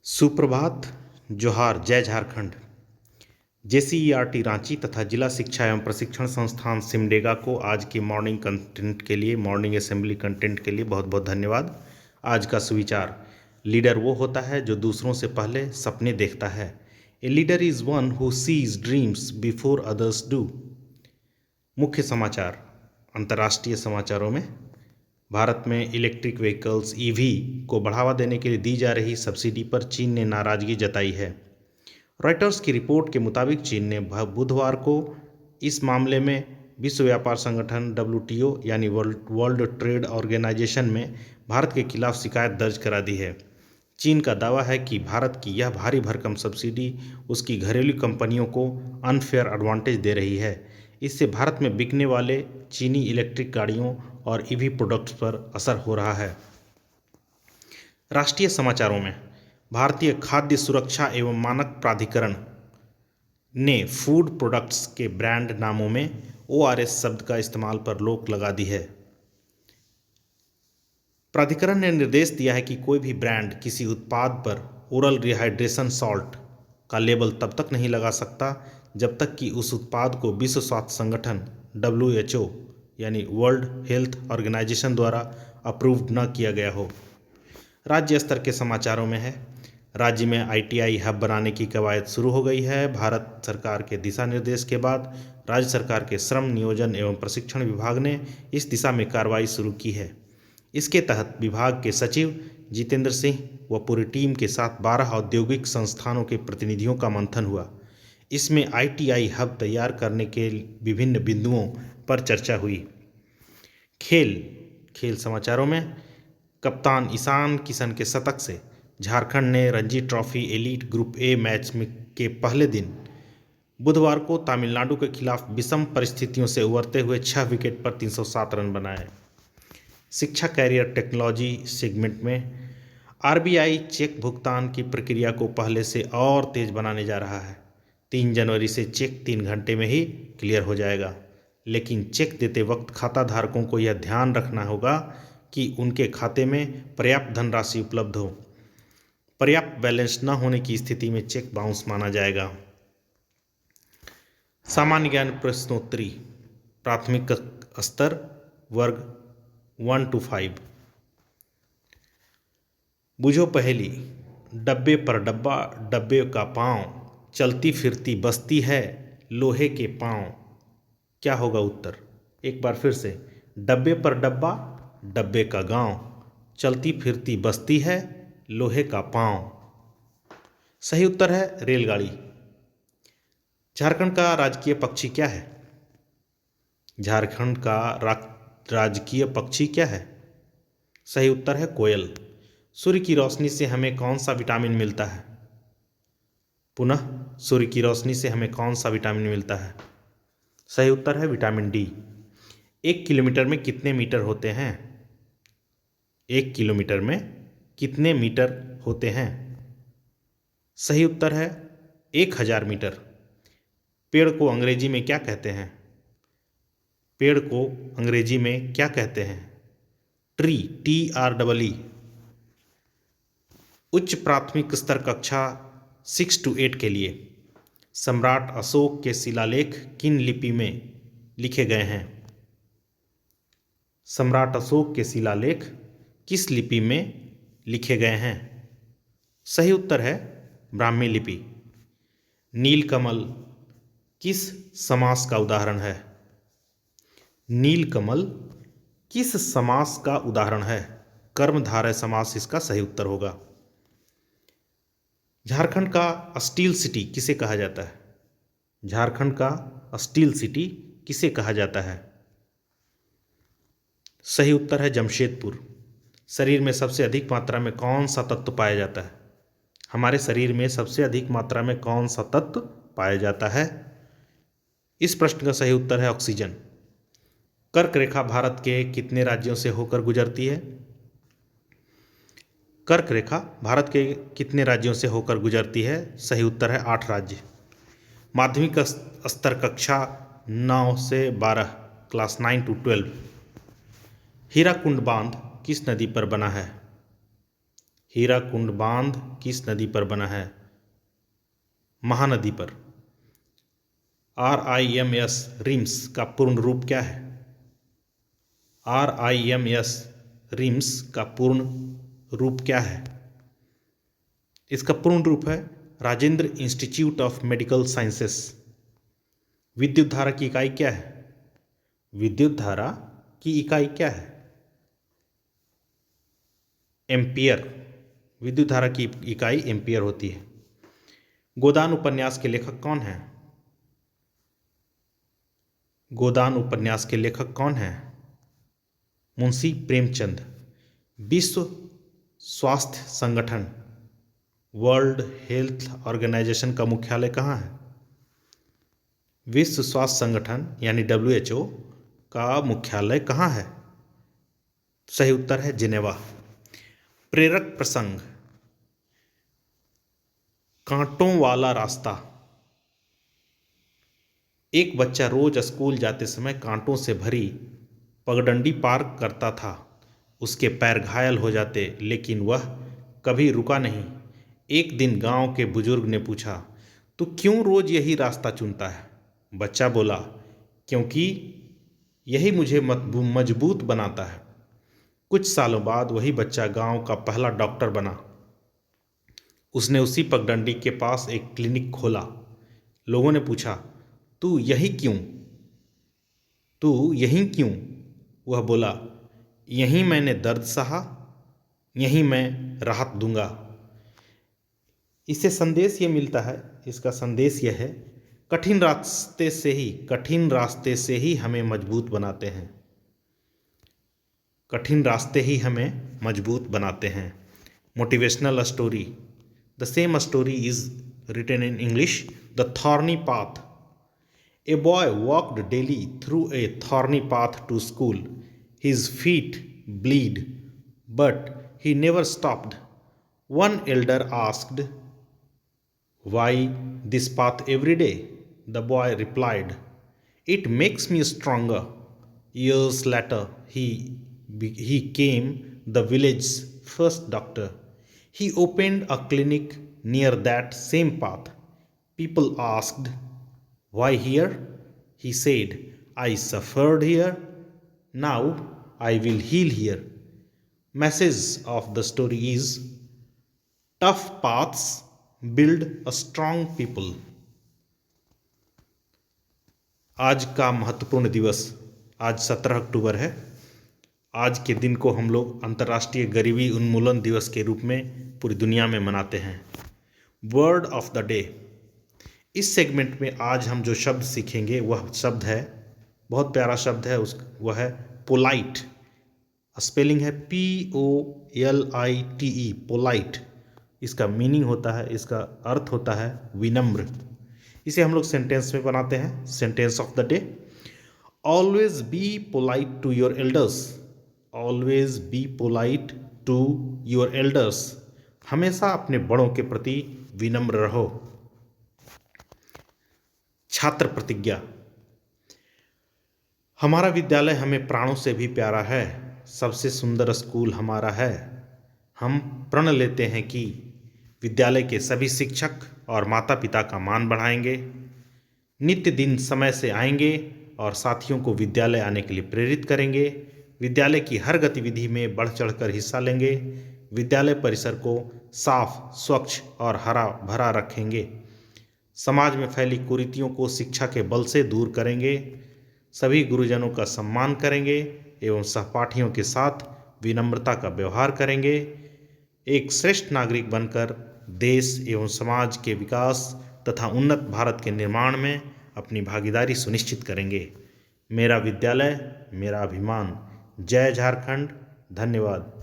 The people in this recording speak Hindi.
सुप्रभात, जोहार, जय झारखंड। जेसीईआरटी रांची तथा जिला शिक्षा एवं प्रशिक्षण संस्थान सिमडेगा को आज की मॉर्निंग कंटेंट के लिए, मॉर्निंग असेंबली कंटेंट के लिए बहुत बहुत धन्यवाद। आज का सुविचार, लीडर वो होता है जो दूसरों से पहले सपने देखता है। A leader is one who seize dreams before others do. मुख्य समाचार अंतर्राष्ट्रीय समाचारों में, भारत में इलेक्ट्रिक व्हीकल्स ईवी को बढ़ावा देने के लिए दी जा रही सब्सिडी पर चीन ने नाराजगी जताई है। रॉयटर्स की रिपोर्ट के मुताबिक चीन ने बुधवार को इस मामले में विश्व व्यापार संगठन WTO यानी वर्ल्ड ट्रेड ऑर्गेनाइजेशन में भारत के खिलाफ शिकायत दर्ज करा दी है। चीन का दावा है कि भारत की यह भारी भरकम सब्सिडी उसकी घरेलू कंपनियों को अनफेयर एडवांटेज दे रही है। इससे भारत में बिकने वाले चीनी इलेक्ट्रिक गाड़ियों और ईवी प्रोडक्ट्स पर असर हो रहा है। राष्ट्रीय समाचारों में, भारतीय खाद्य सुरक्षा एवं मानक प्राधिकरण ने फूड प्रोडक्ट्स के ब्रांड नामों में ORS शब्द का इस्तेमाल पर रोक लगा दी है। प्राधिकरण ने निर्देश दिया है कि कोई भी ब्रांड किसी उत्पाद पर ओरल रिहाइड्रेशन सॉल्ट का लेबल तब तक नहीं लगा सकता जब तक कि उस उत्पाद को विश्व स्वास्थ्य संगठन WHO यानी वर्ल्ड हेल्थ ऑर्गेनाइजेशन द्वारा अप्रूव्ड न किया गया हो। राज्य स्तर के समाचारों में है, राज्य में ITI हब बनाने की कवायद शुरू हो गई है। भारत सरकार के दिशा निर्देश के बाद राज्य सरकार के श्रम नियोजन एवं प्रशिक्षण विभाग ने इस दिशा में कार्रवाई शुरू की है। इसके तहत विभाग के सचिव जितेंद्र सिंह व पूरी टीम के साथ 12 औद्योगिक संस्थानों के प्रतिनिधियों का मंथन हुआ। इसमें ITI हब तैयार करने के विभिन्न बिंदुओं पर चर्चा हुई। खेल समाचारों में, कप्तान ईशान किशन के शतक से झारखंड ने Ranji trophy elite group A match में के पहले दिन बुधवार को तमिलनाडु के खिलाफ विषम परिस्थितियों से उबरते हुए 6 विकेट पर 307 रन बनाए। शिक्षा कैरियर टेक्नोलॉजी सेगमेंट में, RBI चेक भुगतान की प्रक्रिया को पहले से और तेज बनाने जा रहा है। 3 जनवरी से चेक 3 घंटे में ही क्लियर हो जाएगा, लेकिन चेक देते वक्त खाता धारकों को यह ध्यान रखना होगा कि उनके खाते में पर्याप्त धनराशि उपलब्ध हो। पर्याप्त बैलेंस न होने की स्थिति में चेक बाउंस माना जाएगा। सामान्य ज्ञान प्रश्नोत्तरी, प्राथमिक स्तर, वर्ग 1 to 5। बुझो पहेली, डब्बे पर डब्बा, डब्बे का पाँव, चलती फिरती बस्ती है, लोहे के पाँव। क्या होगा उत्तर? एक बार फिर से, डब्बे पर डब्बा, डब्बे का गांव, चलती फिरती बस्ती है, लोहे का पाँव। सही उत्तर है रेलगाड़ी। झारखंड का राजकीय पक्षी क्या है? झारखंड का राजकीय पक्षी क्या है? सही उत्तर है कोयल। सूर्य की रोशनी से हमें कौन सा विटामिन मिलता है? पुनः, सूर्य की रोशनी से हमें कौन सा विटामिन मिलता है? सही उत्तर है विटामिन D। 1 किलोमीटर में कितने मीटर होते हैं? 1 किलोमीटर में कितने मीटर होते हैं? सही उत्तर है 1000 मीटर। पेड़ को अंग्रेजी में क्या कहते हैं? पेड़ को अंग्रेजी में क्या कहते हैं? Tree, TREE। उच्च प्राथमिक स्तर कक्षा 6 to 8 के लिए सम्राट अशोक के शिलालेख किन लिपि में लिखे गए हैं? सम्राट अशोक के शिलालेख किस लिपि में लिखे गए हैं? सही उत्तर है ब्राह्मी लिपि। नीलकमल किस समास का उदाहरण है? नीलकमल किस समास का उदाहरण है? कर्मधारय समास इसका सही उत्तर होगा। झारखंड का स्टील सिटी किसे कहा जाता है? झारखंड का स्टील सिटी किसे कहा जाता है? सही उत्तर है जमशेदपुर। शरीर में सबसे अधिक मात्रा में कौन सा तत्व पाया जाता है? हमारे शरीर में सबसे अधिक मात्रा में कौन सा तत्व पाया जाता है? इस प्रश्न का सही उत्तर है ऑक्सीजन। कर्क रेखा भारत के कितने राज्यों से होकर गुजरती है? कर्क रेखा भारत के कितने राज्यों से होकर गुजरती है? सही उत्तर है 8 राज्य। माध्यमिक स्तर कक्षा 9 से 12, क्लास 9 to 12। हीराकुंड बांध किस नदी पर बना है? हीराकुंड बांध किस नदी पर बना है? महानदी पर। RIMS रिम्स का पूर्ण रूप क्या है? RIMS रिम्स का पूर्ण रूप क्या है? इसका पूर्ण रूप है Rajendra institute of medical sciences. विद्युत धारा की इकाई क्या है? विद्युत धारा की इकाई क्या है? एम्पियर। विद्युत धारा की इकाई एम्पियर होती है। गोदान उपन्यास के लेखक कौन हैं? गोदान उपन्यास के लेखक कौन हैं? मुंशी प्रेमचंद। विश्व स्वास्थ्य संगठन वर्ल्ड हेल्थ ऑर्गेनाइजेशन का मुख्यालय कहाँ है? विश्व स्वास्थ्य संगठन यानी WHO का मुख्यालय कहाँ है? सही उत्तर है जिनेवा। प्रेरक प्रसंग। कांटों वाला रास्ता। एक बच्चा रोज स्कूल जाते समय कांटों से भरी पगडंडी पार करता था। उसके पैर घायल हो जाते, लेकिन वह कभी रुका नहीं। एक दिन गांव के बुजुर्ग ने पूछा, तू क्यों रोज यही रास्ता चुनता है? बच्चा बोला, क्योंकि यही मुझे मजबूत बनाता है। कुछ सालों बाद वही बच्चा गांव का पहला डॉक्टर बना। उसने उसी पगडंडी के पास एक क्लिनिक खोला। लोगों ने पूछा, तू यहीं क्यों? वह बोला, यहीं मैंने दर्द सहा, यहीं मैं राहत दूंगा। इससे संदेश ये मिलता है, इसका संदेश यह है, कठिन रास्ते से ही हमें मजबूत बनाते हैं। कठिन रास्ते ही हमें मजबूत बनाते हैं। Motivational story. The same story is written in English. The Thorny Path. A boy walked daily through a thorny path to school. His feet bled, but he never stopped. One elder asked, why this path every day? The boy replied, it makes me stronger. Years later, he came the village's first doctor. He opened a clinic near that same path. People asked, why here? He said, I suffered here. Now I will heal here. Message of the story is, tough paths build a strong people. आज का महत्वपूर्ण दिवस, आज 17 अक्टूबर है। आज के दिन को हम लोग अंतर्राष्ट्रीय गरीबी उन्मूलन दिवस के रूप में पूरी दुनिया में मनाते हैं। Word of the day. इस सेगमेंट में आज हम जो शब्द सीखेंगे वह शब्द है, बहुत प्यारा शब्द है, वह है पोलाइट। स्पेलिंग है POLITE, पोलाइट। इसका मीनिंग होता है, इसका अर्थ होता है विनम्र। इसे हम लोग सेंटेंस में बनाते हैं। Sentence of the day, always be polite to your elders. Always be polite to your elders. हमेशा अपने बड़ों के प्रति विनम्र रहो। छात्र प्रतिज्ञा। हमारा विद्यालय हमें प्राणों से भी प्यारा है, सबसे सुंदर स्कूल हमारा है। हम प्रण लेते हैं कि विद्यालय के सभी शिक्षक और माता पिता का मान बढ़ाएंगे, नित्य दिन समय से आएंगे और साथियों को विद्यालय आने के लिए प्रेरित करेंगे, विद्यालय की हर गतिविधि में बढ़ चढ़कर हिस्सा लेंगे, विद्यालय परिसर को साफ, स्वच्छ और हरा भरा रखेंगे, समाज में फैली कुरीतियों को शिक्षा के बल से दूर करेंगे, सभी गुरुजनों का सम्मान करेंगे एवं सहपाठियों के साथ विनम्रता का व्यवहार करेंगे। एक श्रेष्ठ नागरिक बनकर देश एवं समाज के विकास तथा उन्नत भारत के निर्माण में अपनी भागीदारी सुनिश्चित करेंगे। मेरा विद्यालय, मेरा अभिमान। जय झारखंड। धन्यवाद।